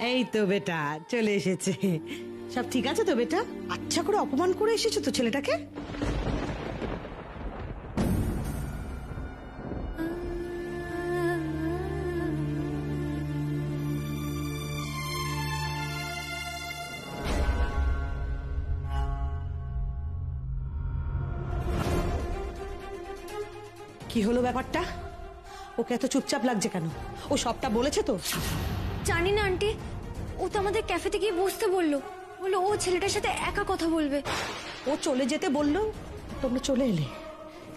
এই তো বেটা চলে এসেছে। সব ঠিক আছে তো বেটা? আচ্ছা করে অপমান করে এসেছো তো ছেলেটাকে? কি হলো ব্যাপারটা? ওকে এত চুপচাপ লাগছে কেন? ও সবটা বলেছে তো? জানি না আন্টি, ও তো আমাদের ক্যাফেতে গিয়ে বসতে বললো, বললো ও ছেলেটার সাথে একা কথা বলবে। ও চলে যেতে বললো, তোমরা চলে এলে।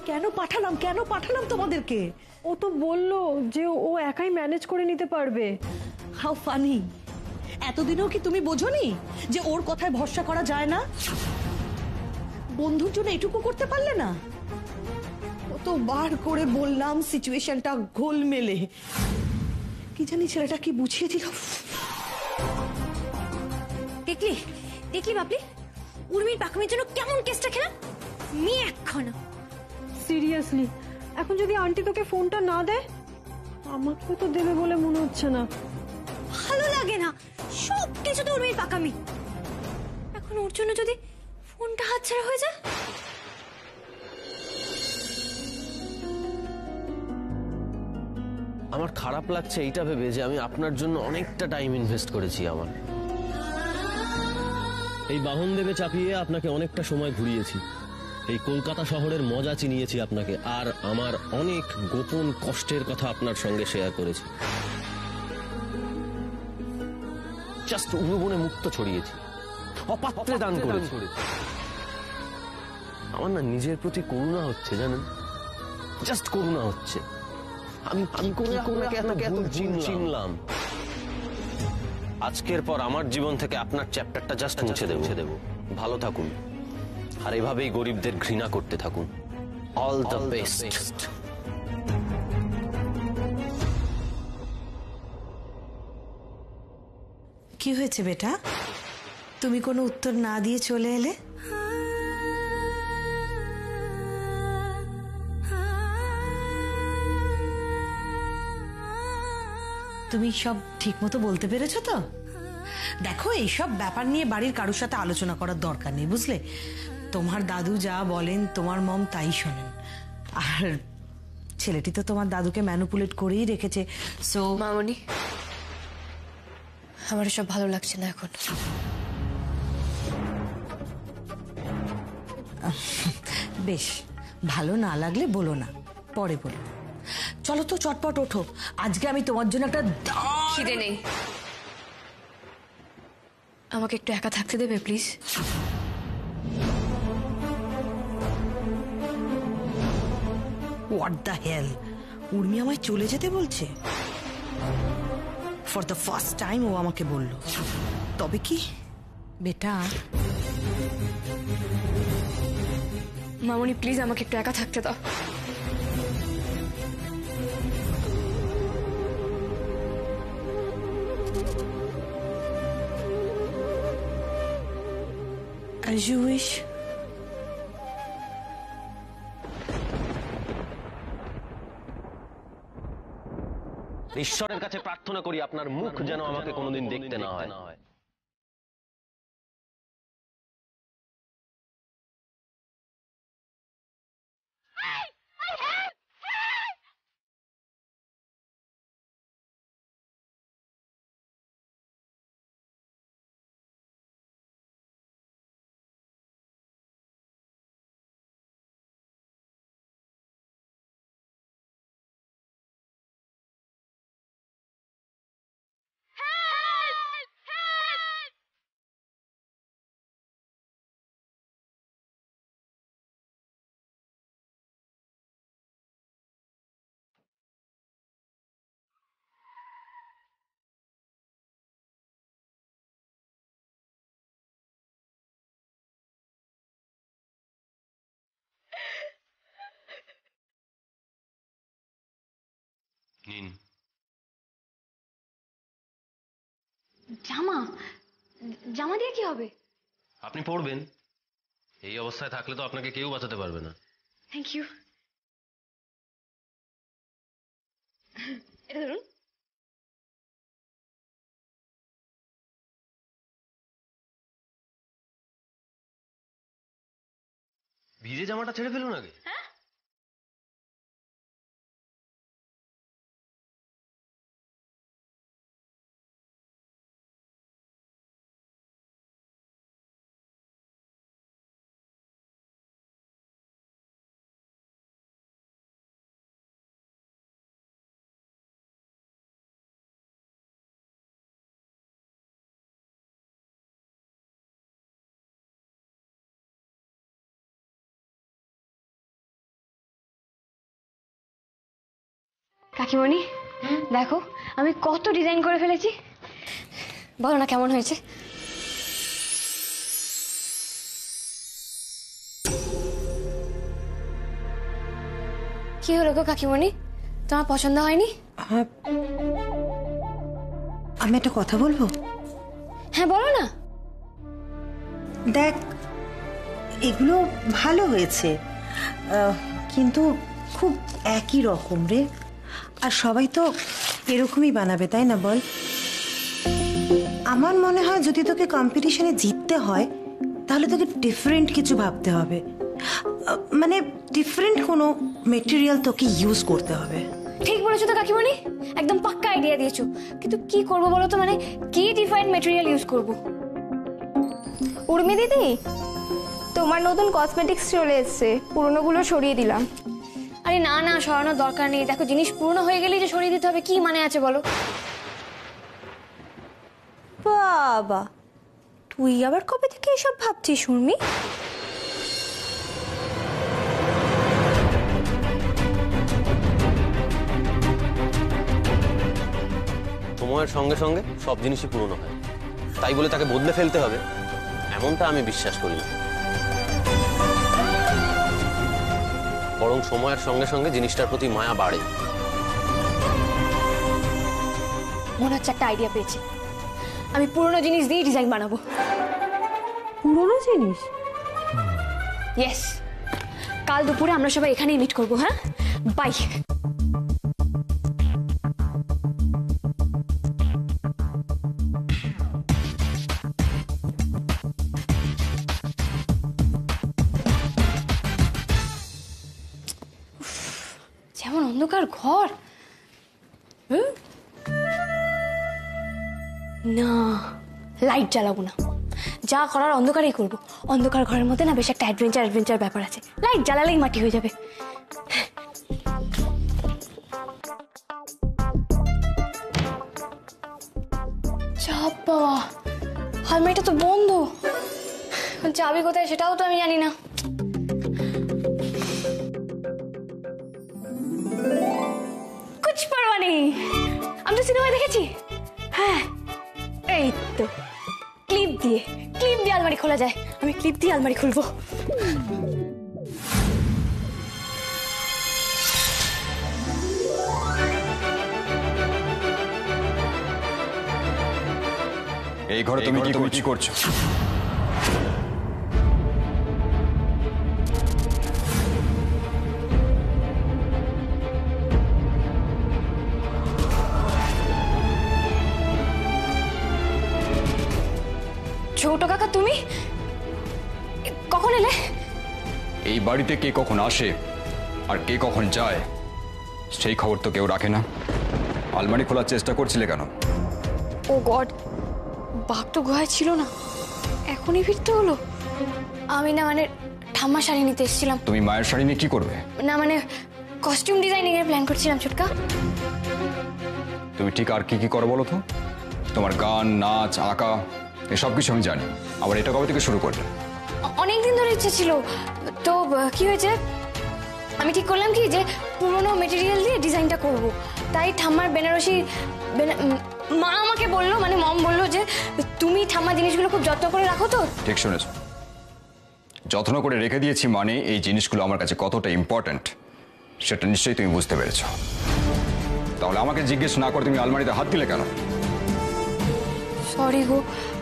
কেন পাঠালাম তোমাদেরকে? ও তো বললো যে ও একাই ম্যানেজ করে নিতে পারবে। How funny! এতদিনেও কি তুমি বোঝোনি যে ওর কথায় ভরসা করা যায় না? বন্ধুর জন্য এটুকু করতে পারলে না? কতবার করে বললাম সিচুয়েশনটা গোলমেলে। কি জানি ছেলেটা কি বুঝিয়ে দিল। দেখলি দেখলি বাপলি, উর্মির পাকামির জন্য কেমন কেসটা খেলাম মেয়ে একখানা। সিরিয়াসলি, এখন যদি আন্টি তোকে ফোনটা না দেয়, আমাকে তো দেবে বলে মনে হচ্ছে না। ভালো লাগে না, সব কিছু তো উর্মির পাকামি। এখন ওর জন্য যদি ফোনটা হাতছাড়া হয়ে যায়। আমার খারাপ লাগছে এইটা ভেবে যে আমি আপনার জন্য অনেকটা টাইম ইনভেস্ট করেছি। আমার এই বাহন দেবে চাপিয়ে আপনাকে অনেকটা সময় ঘুরিয়েছি, এই কলকাতা শহরের মজা চিনিয়েছি আপনাকে, আর আমার অনেক গোপন কষ্টের কথা আপনার সঙ্গে শেয়ার করেছি। জাস্ট উড়োবনে মুক্ত ছড়িয়েছি, অপাত্রে দান করেছি। আমার না নিজের প্রতি করুণা হচ্ছে, জানেন, জাস্ট করুণা হচ্ছে। আমি চিনলাম আজকের পর আমার জীবন থেকে আপনার চ্যাপ্টারটা জাস্ট মুছে দেব। ভালো থাকুন, আর এভাবেই গরিবদের ঘৃণা করতে থাকুন। All the best. কি হয়েছে বেটা? তুমি কোনো উত্তর না দিয়ে চলে এলে? তুমি সব ঠিক মতো বলতে পেরেছো তো? দেখো, এইসব ব্যাপার নিয়ে বাড়ির কারোর সাথে আলোচনা করার দরকার নেই, বুঝলে? তোমার দাদু যা বলেন তোমার মম তাই শোনেন। আর ছেলেটি তো তোমার দাদুকে ম্যানুপুলেট করেই রেখেছে। সো মামনি, আমার সব ভালো লাগছে না এখন। বেশ, ভালো না লাগলে বলো না, পরে বলো। চলো তো চটপট ওঠো, আজকে আমি তোমার জন্য একটা খিদে নেই, আমাকে একটু একা থাকতে দেবে please? What the hell! Urmi আমায় চলে যেতে বলছে? ফর দ্য ফার্স্ট টাইম ও আমাকে বলল। তবে কি বেটা? মামনি প্লিজ আমাকে একটু একা থাকতে দাও। As you wish. ঈশ্বরের কাছে প্রার্থনা করি আপনার মুখ যেন আমাকে কোনোদিন দেখতে না হয়। নিন। জামা জামা দিয়ে কি হবে? আপনি পড়বেন। এই অবস্থায় থাকলে তো আপনাকে কেউ বাঁচাতে পারবে না। Thank you. এটা ধরুন। ভিজে জামাটা ছেড়ে ফেলুন আগে। কাকিমণি দেখো আমি কত ডিজাইন করে ফেলেছি, বলো না কেমন হয়েছে? কি হলো গো কাকিমণি, তোমার পছন্দ হয়নি? হ্যাঁ, আমি একটা কথা বলবো? হ্যাঁ বলো না। দেখ, এগুলো ভালো হয়েছে, কিন্তু খুব একই রকম রে। আর সবাই তো এরকমই বানাবে, তাই না বল? আমার মনে হয় যদি তোকে কম্পিটিশনে জিততে হয় তাহলে তোকে ডিফারেন্ট কিছু ভাবতে হবে, মানে ডিফারেন্ট কোনো মেটেরিয়াল তোকে ইউজ করতে হবে। ঠিক বলেছো তো কাকিমণি, একদম পাক্কা আইডিয়া দিয়েছো। কিন্তু কি করবো বলো তো, মানে কি ডিফারেন্ট ম্যাটেরিয়াল ইউজ করবো? উর্মি দিদি, তোমার নতুন কসমেটিক্স চলে এসেছে, পুরনোগুলো সরিয়ে দিলাম। আরে না না, সরানোর দরকার নেই। দেখো জিনিস পুরনো হয়ে গেলেই যে সরিয়ে দিতে হবে, কি মানে আছে বলো? বাবা, তুই আবার কবে থেকে এসব ভাবছিস উর্মি? সময়ের সঙ্গে সঙ্গে সব জিনিসই পুরনো হয়, তাই বলে তাকে বদলে ফেলতে হবে এমনটা আমি বিশ্বাস করি না। বরং সময়ের সঙ্গে সঙ্গে জিনিসটার প্রতি মায়া বাড়ে। মনে হচ্ছে একটা আইডিয়া পেয়েছি, আমি পুরনো জিনিস দিয়ে ডিজাইন বানাবো। পুরোনো জিনিস? ইয়েস, কাল দুপুরে আমরা সবাই এখানেই মিট করবো। হ্যাঁ, বাই। যেমন অন্ধকার ঘর। না, লাইট জ্বালাবো না, যা করার অন্ধকারেই করবো। অন্ধকার ঘরের মধ্যে না বেশ একটা অ্যাডভেঞ্চার ব্যাপার আছে, লাইট জ্বালালেই মাটি হয়ে যাবে। চাপা, আলমারিটা তো বন্ধ, চাবি কোথায় সেটাও তো আমি জানি না। কুছ পরোয়া নেই, আমি তো সিনেমায় দেখেছি। হ্যাঁ, এই তো ক্লিপ দিয়ে আলমারি খোলা যায়। আমি ক্লিপ দিয়ে আলমারি খুলবো। এই ঘরে তুমি কি করছো? ছোট কাকা, তুমি কখন এলে? এই বাড়িতে কে কখন আসে আর কে কখন যায় সেই খবর তো কেউ রাখে না। আলমারি খোলার চেষ্টা করছিলে কেন? ও গড, বাঘ তো গুহায় ছিল না, এখনই ফিরতে হলো। আমি না মানে ঠাম্মা শাড়ি নিতে এসেছিলাম। তুমি মায়ের শাড়ি নিয়ে কি করবে? না মানে কস্টিউম ডিজাইনিং এর প্ল্যান করছিলাম ছোটকা। তুমি ঠিক আর কি করো বলো তো? তোমার গান, নাচ, আঁকা এসব কিছু আমি জানি, আবার এটা কবে থেকে শুরু করলে? অনেকদিন ধরে ইচ্ছে ছিল তো। কি হয়েছে, আমি ঠিক করলাম কি যে পুরোনো মেটেরিয়াল দিয়ে ডিজাইনটা করব। তাই ঠাম্মার বেনারসি মা আমাকে বললো, মানে মম বললো যে তুমি ঠাম্মা জিনিসগুলো খুব যত্ন করে রাখো তো। ঠিক শুনেছ, যত্ন করে রেখে দিয়েছি মানে এই জিনিসগুলো আমার কাছে কতটা ইম্পর্ট্যান্ট সেটা নিশ্চয়ই তুমি বুঝতে পেরেছ। তাহলে আমাকে জিজ্ঞেস না করে তুমি আলমারিতে হাত দিলে কেন? সরি গো,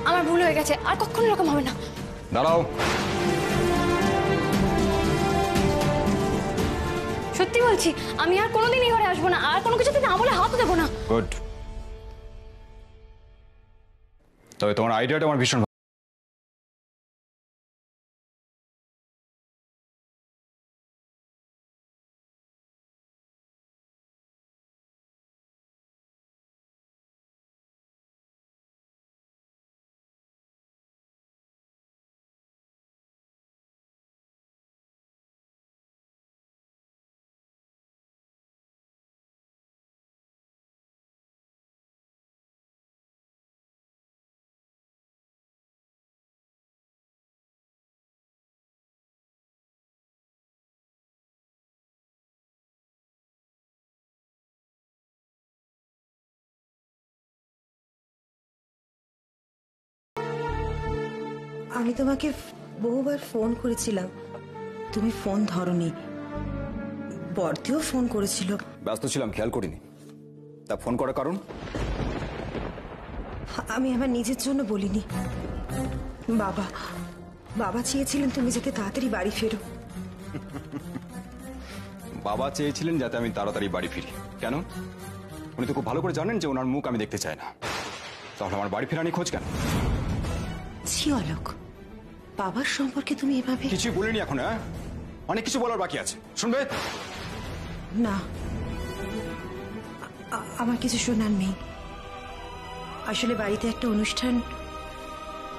আমার ভুল হয়ে গেছে, আর কখনো এরকম হবে না। দাঁড়াও। সত্যি বলছি, আমি আর কোনোদিন এই ঘরে আসবো না, আর কোনো কিছুতে না বলে হাত দেবো না। গুড। তবে তোমার আইডিয়াটা আমার ভীষণ আমি তোমাকে বহুবার ফোন করেছিলাম, তুমি ফোন ধরনি। বর্দিও ফোন করেছিল। ব্যস্ত ছিলাম, খেয়াল করিনি। তা ফোন করার কারণ? আমি আমার নিজের জন্য বলিনি। বাবা বাবা চেয়েছিলেন তুমি যাতে তাড়াতাড়ি বাড়ি ফেরো। বাবা চেয়েছিলেন যাতে আমি তাড়াতাড়ি বাড়ি ফিরি। কেন? উনি তো খুব ভালো করে জানেন যে ওনার মুখ আমি দেখতে চাই না। তাহলে আমার বাড়ি ফেরানি খোঁজ কেন? ছি অলোক, বাবার সম্পর্কে তুমি এভাবে। কিছু বলিনি এখন। হ্যাঁ, অনেক কিছু বলার বাকি আছে, শুনবে? না, আমার কিছু শোনার নেই। আসলে বাড়িতে একটা অনুষ্ঠান,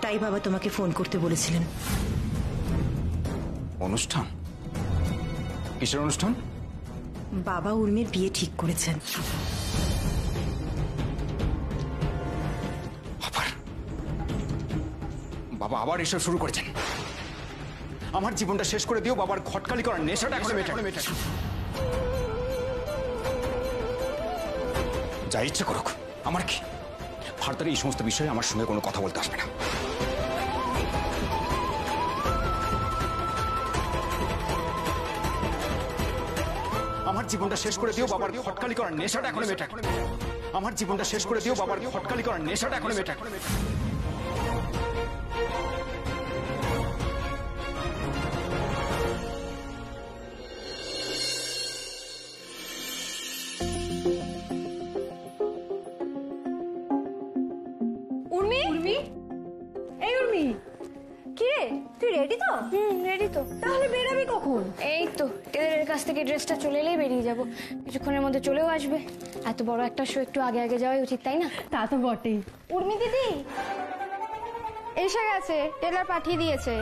তাই বাবা তোমাকে ফোন করতে বলেছিলেন। অনুষ্ঠান? কিসের অনুষ্ঠান? বাবা উর্মির বিয়ে ঠিক করেছেন। বাবা আবার এসব শুরু করেছেন। আমার জীবনটা শেষ করে দিও, বাবার খটকালি করার নেশাটা এখন মেটে। যা ইচ্ছে করুক, আমার কি? ফার্দার এই সমস্ত বিষয়ে আমার সঙ্গে কোনো কথা বলতে আসবে না। আমার জীবনটা শেষ করে দিও, বাবার খটকালি করার নেশাটা এখন মেটে। আমার জীবনটা শেষ করে দিও, বাবার খটকালি করার নেশাটা এখন মেটে। উর্মি, এই উর্মি, কি রে তুই রেডি তো? রেডি তো। তাহলে বেরাবি কখন? এই তো টেলারের কাছ থেকে ড্রেসটা চলে এলেই বেরিয়ে যাব, কিছুক্ষণের মধ্যে চলেও আসবে। এত বড় একটা শো, একটু আগে আগে যাওয়াই উচিত, তাই না? তা তো বটেই। উর্মি দিদি এসে গেছে, টেলার পাঠিয়ে দিয়েছে।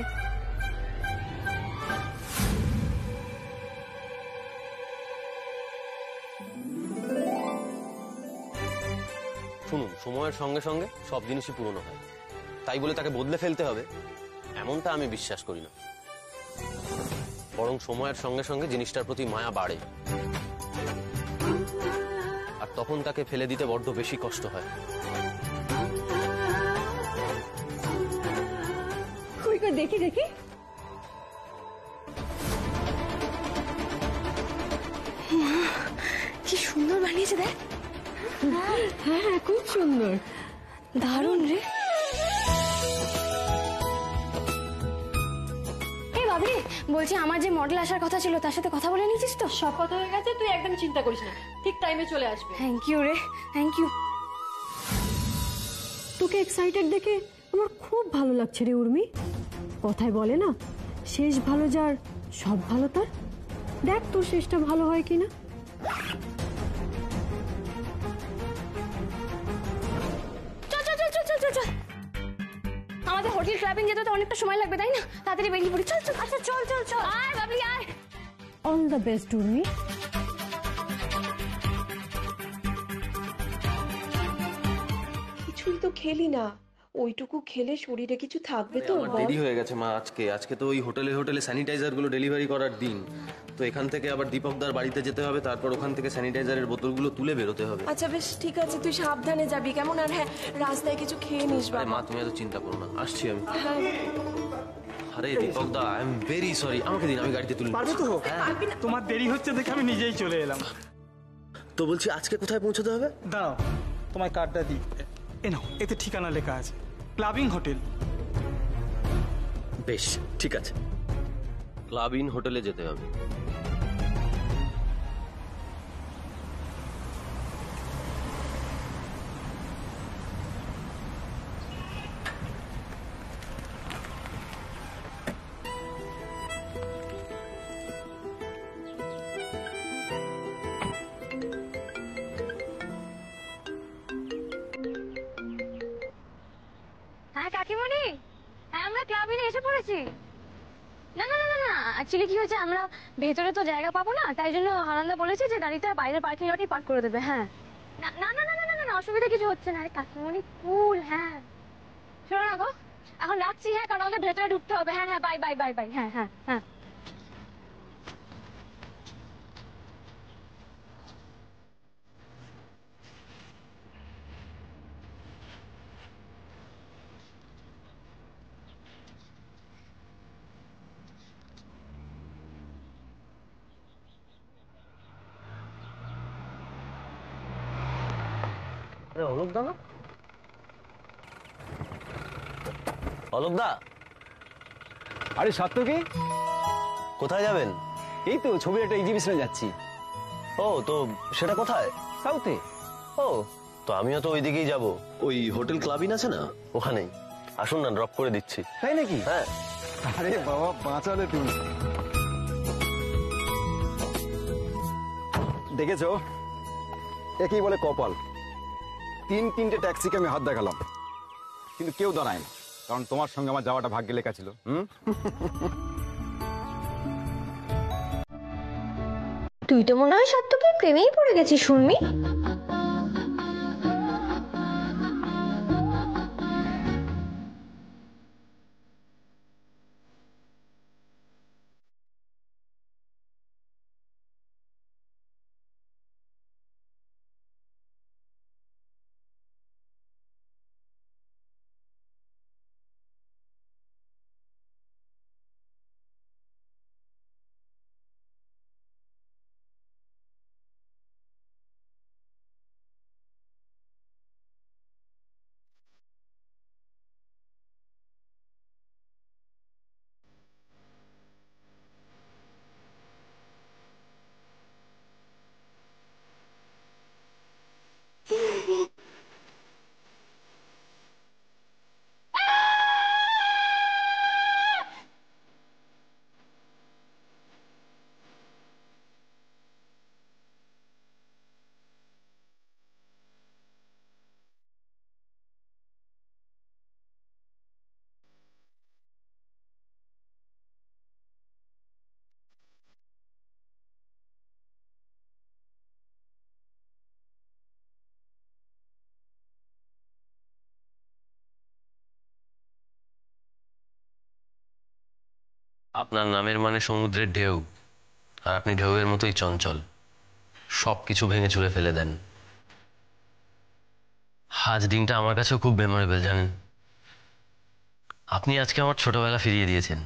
শুনুন, সময়ের সঙ্গে সঙ্গে সব জিনিসই পুরনো হয়, তাই বলে তাকে বদলে ফেলতে হবে এমনটা আমি বিশ্বাস করি না। বরং সময়ের সঙ্গে সঙ্গে জিনিসটার প্রতি মায়া বাড়ে, আর তখন তাকে ফেলে দিতে বড্ড বেশি কষ্ট হয়। দেখি দেখি, কি সুন্দর বানিয়েছে দেখ। হ্যাঁ খুব সুন্দর, দারুণ রে। এই বাবলি, বলছি আমার যে মডেল আসার কথা ছিল তার সাথে কথা বলে নিয়েছিস তো? সব কথা হয়ে গেছে, তুই একদম চিন্তা করিস না, ঠিক টাইমে চলে আসবে। থ্যাংক ইউ রে, থ্যাংক ইউ। তোকে এক্সাইটেড দেখে আমার খুব ভালো লাগছে রে উর্মি। কথায় বলে না, শেষ ভালো যার সব ভালো তার। দেখ তোর শেষটা ভালো হয় কিনা। চল চল চল চল চল চল চল, আমাদের হোটেল ক্লাবিং যেতে তো অনেকটা সময় লাগবে, তাই না? তাড়াতাড়ি বেরিয়ে পড়ি, চল চল। আচ্ছা চল চল চল, আয় বাবলি আয়। All the best Urmi. কিছুই তো খেলি না, ওইটুকু খেলে শরীরে কিছু থাকবে তো? আমার দেরি হয়ে গেছে মা। আজকে তো ওই হোটেলে স্যানিটাইজার গুলো ডেলিভারি করার দিন, তো এখান থেকে আবার দীপকদার বাড়িতে যেতে হবে, তারপর ওখান থেকে স্যানিটাইজারের বোতলগুলো তুলে বেরোতে হবে। আচ্ছা বেশ ঠিক আছে, তুই সাবধানে যাবি কেমন? আর হ্যাঁ, রাস্তায় কিছু খেয়ে নিস আরে বাবা। মা, তুমি এত চিন্তা করো না, আসছি আমি। হ্যাঁ আরে দীপকদা, আই এম ভেরি সরি, আমাকে দিন, আমি গাড়িতে তুলে পারবে তো? তোমার দেরি হচ্ছে দেখে আমি নিজেই চলে এলাম। তো বলছি আজকে কোথায় পৌঁছাতে হবে? দাঁড়াও, তোমায় কার্ডটা দিই। এ নাও, এতে ঠিকানা লেখা আছে, ক্লাবিং হোটেল। বেশ ঠিক আছে, ক্লাব ইন হোটেলে যেতে হবে। হ্যাঁ কাকিমণি, হ্যাঁ আমরা ক্লাবিনে এসে পড়েছি। না না না না না, অ্যাকচুয়ালি কি হয়েছে, আমরা ভেতরে তো জায়গা পাবো না, তাই জন্য হারান্দা বলেছে যে গাড়িটা বাইরের পার্কিং লটেই পার্ক করে দেবে। হ্যাঁ না না না না না না, অসুবিধা কিছু হচ্ছে না। আরে কাকিমণি কুল। হ্যাঁ শোনো না গো, এখন রাখছি। হ্যাঁ, কারণ আমাদের ভেতরে ঢুকতে হবে। হ্যাঁ হ্যাঁ, বাই বাই বাই বাই। হ্যাঁ হ্যাঁ হ্যাঁ। অলোকদা না? অলোকদা, আরে সাত্তকী, কোথায় যাবেন? এই তো ছবির একটা এক্সিবিশনে যাচ্ছি। ও, তো সেটা কোথায়? সাউথে। ও, তো আমিও তো ওই দিকেই যাব। ওই হোটেল ক্লাবিন আছে না, ওখানেই। আসুন না, ড্রপ করে দিচ্ছি। তাই নাকি? হ্যাঁ। আরে বাবা, বাঁচালে তুমি। দেখেছো, একেই বলে কপাল। তিনটে ট্যাক্সিকে আমি হাত দেখালাম, কিন্তু কেউ দাঁড়ায় না, কারণ তোমার সঙ্গে আমার যাওয়াটা ভাগ্যে লেখা ছিল। তুই তো মনে হয় সাত্তকী প্রেমেই পড়ে গেছিস উর্মি। আপনার নামের মানে সমুদ্রের ঢেউ, আর আপনি ঢেউয়ের মতোই চঞ্চল। সবকিছু ভেঙে চুরে ফেলে দেন। আজ দিনটা আমার কাছেও খুব মেমোরেবল, জানেন। আপনি আজকে আমার ছোটবেলা ফিরিয়ে দিয়েছেন।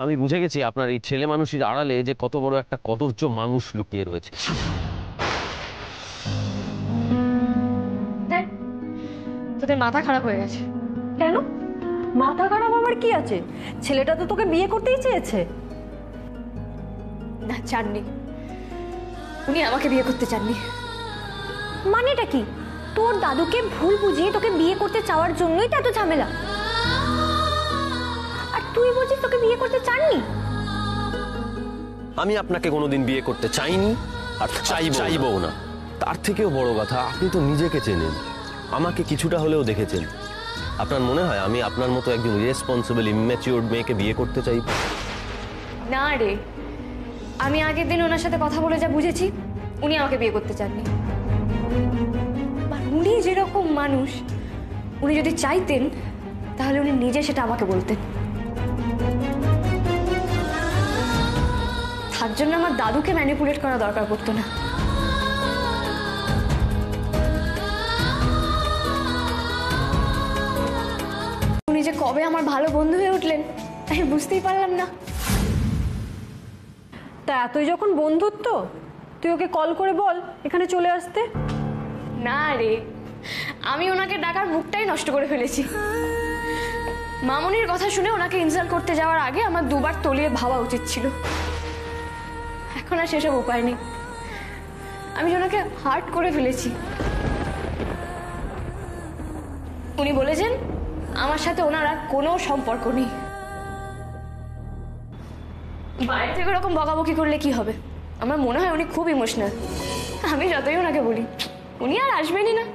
আমি বুঝে গেছি আপনার এই ছেলে মানুষের আড়ালে যে কত বড় একটা কদর্য মানুষ লুকিয়ে রয়েছে। তোদের মাথা খারাপ হয়ে গেছে। কেন মাথা খারাপ আমার কি আছে? ছেলেটা তো তোকে বিয়ে করতেই চেয়েছে। না, চাননি। উনি আমাকে বিয়ে করতে চাননি। মানেটা কি? তোর দাদুকে ভুল বুঝিয়ে তোকে বিয়ে করতে চাওয়ার জন্যই তো এত ঝামেলা। আর তুই বলছিস তোকে বিয়ে করতে চাননি? আমি আপনাকে কোনোদিন বিয়ে করতে চাইনি আর চাইবো না। তার থেকেও বড় কথা, আপনি তো নিজেকে চেনেন, আমাকে কিছুটা হলেও দেখেছেন। আপনার মনে হয় আমি আপনার মতো একজন ইরেসপন্সিবল ইম্যাচিউরড মেয়েকে বিয়ে করতে চাই? না রে, আমি আগের দিন ওনার সাথে কথা বলে যা বুঝেছি, উনি আমাকে বিয়ে করতে চাননি। উনি যেরকম মানুষ, উনি যদি চাইতেন তাহলে উনি নিজে সেটা আমাকে বলতেন। তার জন্য আমার দাদুকে ম্যানিপুলেট করা দরকার পড়তো না। উনি যে কবে আমার ভালো বন্ধু হয়ে উঠলেন আমি বুঝতেই পারলাম না। তা এতই যখন বন্ধুত্ব, তুই ওকে কল করে বল এখানে চলে আসতে। না রে, আমি ওনাকে ডাকার মুখটাই নষ্ট করে ফেলেছি। মামনির কথা শুনে ওনাকে ইনসাল্ট করতে যাওয়ার আগে আমার দুবার তলিয়ে ভাবা উচিত ছিল। এখন আর সেসব উপায় নেই, আমি ওনাকে হার্ট করে ফেলেছি। উনি বলেছেন আমার সাথে ওনার আর কোনো সম্পর্ক নেই। বাইরে থেকে ওরকম বকাবকি করলে কি হবে? আমার মনে হয় উনি খুব ইমোশনাল। আমি যতই ওনাকে বলি উনি আর আসবেনই না।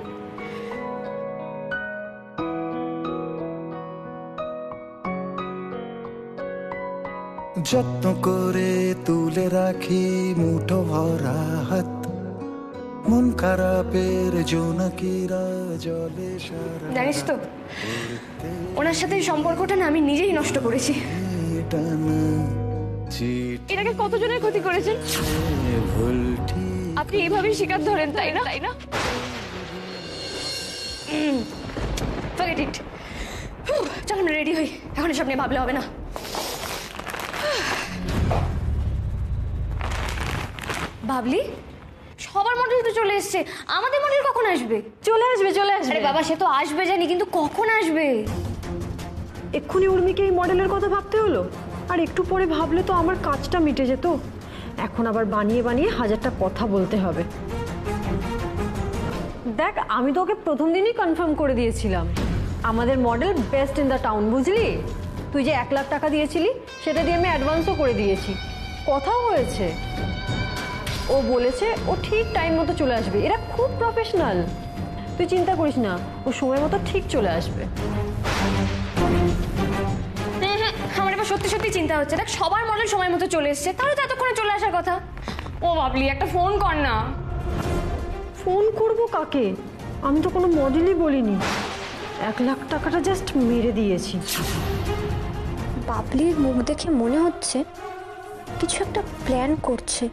যত্ন করে তুলে রাখি মুঠো ভরা হাত, মন খারাপের জোনাকিরা জলে সারা। জানিস তো, ওনার সাথে এই সম্পর্কটা না আমি নিজেই নষ্ট করেছি। এটাকে কতজনের ক্ষতি করেছেন আপনি এইভাবেই শিকার ধরেন, তাই না? Forget it. চল আমরা রেডি হই, এখন এসব নিয়ে ভাবলে হবে না। ভাবলি সবার মডেল তো চলে এসছে, আমাদের মডেল কখন আসবে? চলে আসবে। আরে বাবা, সে তো আসবে জানি, কিন্তু কখন আসবে? এক্ষুনি উর্মিকে এই মডেলের কথা ভাবতে হলো? আর একটু পরে ভাবলে তো আমার কাজটা মিটে যেত। এখন আবার বানিয়ে বানিয়ে হাজারটা কথা বলতে হবে। দেখ, আমি তো ওকে প্রথম দিনই কনফার্ম করে দিয়েছিলাম আমাদের model best in the town, বুঝলি? তুই যে 1 লাখ টাকা দিয়েছিলি সেটা দিয়ে আমি অ্যাডভান্সও করে দিয়েছি, কথাও হয়েছে। ও বলেছে ও ঠিক টাইম মতো চলে আসবে। এরা খুব প্রফেশনাল, তুই চিন্তা করিস না, ও সময় মতো ঠিক চলে আসবে। আমার এবার সত্যি সত্যি চিন্তা হচ্ছে। দেখ, সবার মডেল সময় মতো চলে এসছে, তাহলে তো এতক্ষণে চলে আসার কথা। ও ভাবলি একটা ফোন কর না। ফোন করব কাকে? আমি তো কোনো মডেলই বলিনি, 1 লাখ টাকাটা জাস্ট মেরে দিয়েছি। বাবলির মুখ দেখে মনে হচ্ছে কিছু একটা প্ল্যান করছে,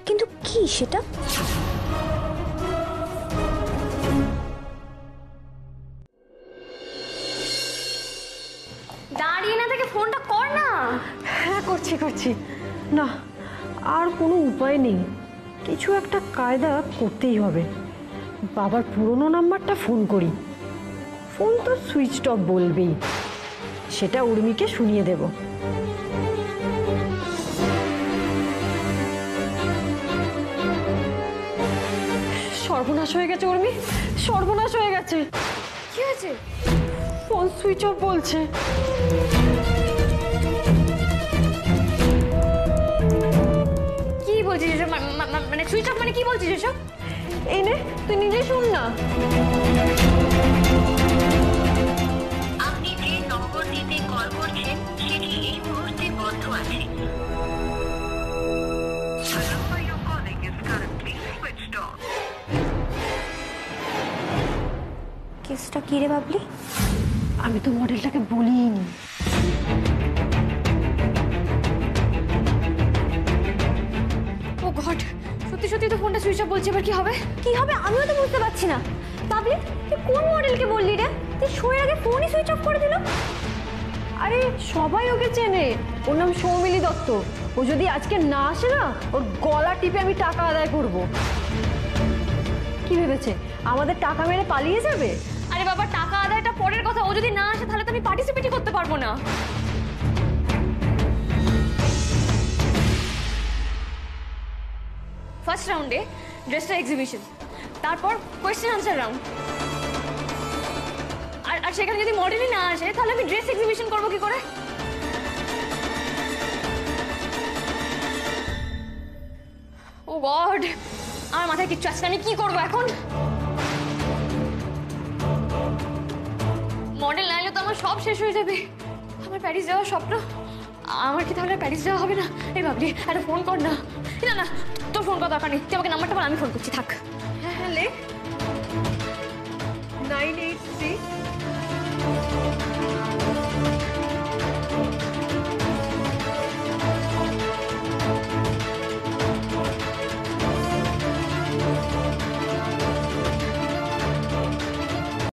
কিন্তু কি সেটা? দাঁড়িয়ে না থেকে ফোনটা কর না। হ্যাঁ, করছি। না, আর কোনো উপায় নেই, কিছু একটা কায়দা করতেই হবে। বাবার পুরনো নাম্বারটা ফোন করি। ফোন তো সুইচ অফ বলবেই, সেটা উর্মিকে শুনিয়ে দেব। সর্বনাশ হয়ে গেছে উর্মি, সর্বনাশ হয়ে গেছে। কি হয়েছে? ফোন সুইচ অফ বলছে। কি বলছিস এসব? মানে সুইচ অফ মানে কি বলছিস এসব? এই নে, তুই নিজে শুন না। আপনি যে নম্বরটিতে কল করছেন সেটি এই মুহূর্তে বন্ধ আছে। কেসটা কি রে বাবলি? আমি তো মডেলটাকে বলিনি। ও গড, সত্যি সত্যি তো ফোনটা সুইচ অফ বলছে। এবার কি হবে? কি হবে আমিও তো বুঝতে পারছি না। বাবলি, তুই কোন মডেলকে বললি রে? তুই শোয়ের আগে ফোনই সুইচ অফ করে দিল। আরে সবাই ওকে চেনে, ওর নাম সৌমিলি দত্ত। ও যদি আজকে না আসে না, ওর গলা টিপে আমি টাকা আদায় করব। কি ভেবেছে আমাদের টাকা মেরে পালিয়ে যাবে? আরে বাবা, টাকা আদায়টা পরের কথা। ও যদি না আসে তাহলে তো আমি পার্টিসিপেটই করতে পারবো না। ফার্স্ট রাউন্ডে ড্রেসটা এক্সিবিশন, তারপর কোয়েশ্চেন আনসার রাউন্ড। আর সেখানে যদি মডেলই না আসে তাহলে আমি ড্রেস এক্সিবিশন করবো কি করে? ও গড, আমার মাথায় কিচ্ছু আসছে না, আমি কি করবো এখন? মডেল না এলে তো আমার সব শেষ হয়ে যাবে। আমার প্যারিস যাওয়ার স্বপ্ন, আমার কি তাহলে প্যারিস যাওয়া হবে না? এই ভাবলি একটা ফোন কর না। না না, তোর ফোন করা দরকার নেই, তুই আমাকে নাম্বারটা বল, আমি ফোন করছি, থাক। হ্যাঁ হ্যাঁ, লে 98